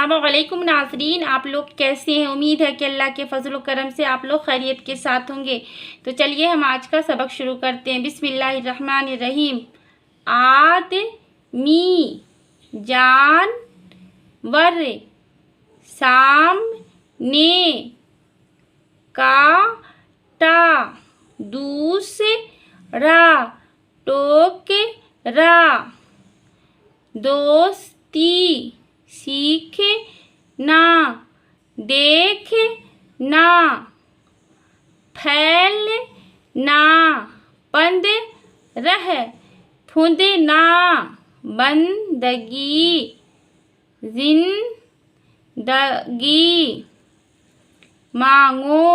अस्सलामुअलैकुम नाज़रीन, आप लोग कैसे हैं। उम्मीद है कि अल्लाह के फजल करम से आप लोग खैरियत के साथ होंगे। तो चलिए हम आज का सबक शुरू करते हैं। बिस्मिल्लाहिर्रहमानिर्रहीम। आदमी, जानवर, सामने, काटा, दूसरा, टोकरा, दोस्ती, सीखना, देखना, फैलना, पंद्रह, फुदना, बंदगी, जिंदगी, मांगो,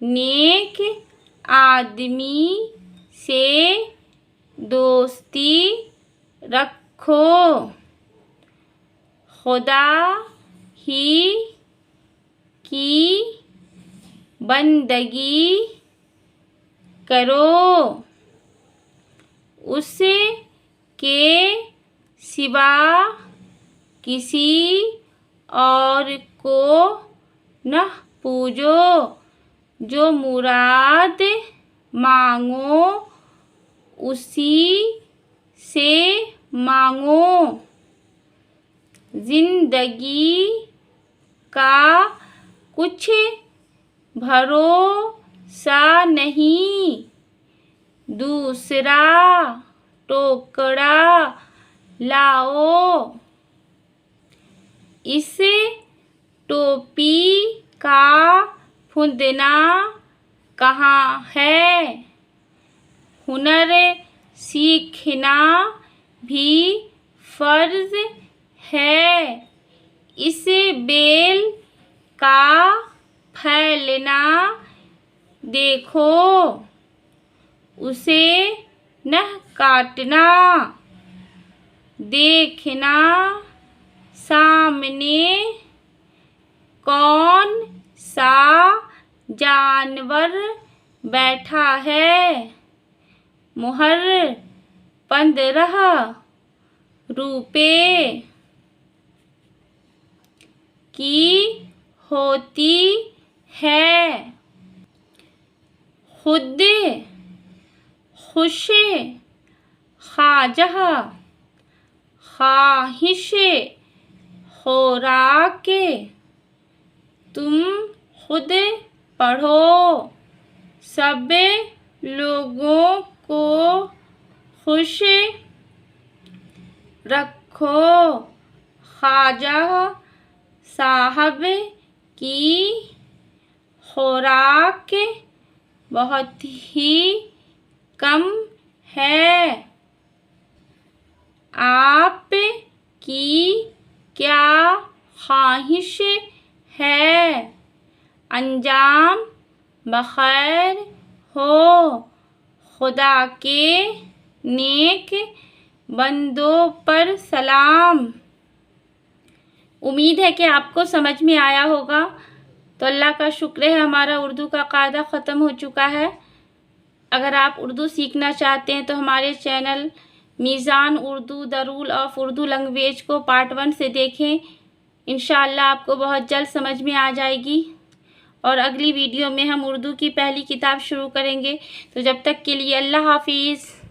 नेक आदमी से दोस्ती रखो, खुदा ही की बंदगी करो, उसके सिवा किसी और को न पूजो, जो मुराद मांगो उसी से मांगो, जिंदगी का कुछ भरोसा नहीं, दूसरा टोकरा लाओ, इस टोपी का फुदना कहाँ है, हुनर सीखना भी फर्ज है, इस बेल का फैलना देखो, उसे न काटना, देखना सामने कौन सा जानवर बैठा है, मुहर 15 रुपए की होती है, खुद खुश ख्वाजा, ख्वाहिश खुराक, तुम खुद पढ़ो, सब लोगों को खुश रखो, ख्वाजा साहब की खुराक बहुत ही कम है, आप की क्या ख्वाहिश है, अंजाम बखैर हो, खुदा के नेक बंदों पर सलाम। उम्मीद है कि आपको समझ में आया होगा। तो अल्लाह का शुक्र है, हमारा उर्दू का कायदा ख़त्म हो चुका है। अगर आप उर्दू सीखना चाहते हैं तो हमारे channel Meezan Urdu the rule of Urdu language को पार्ट 1 से देखें। इंशाअल्लाह आपको बहुत जल्द समझ में आ जाएगी और अगली वीडियो में हम उर्दू की पहली किताब शुरू करेंगे। तो जब तक के लिए अल्लाह हाफिज़।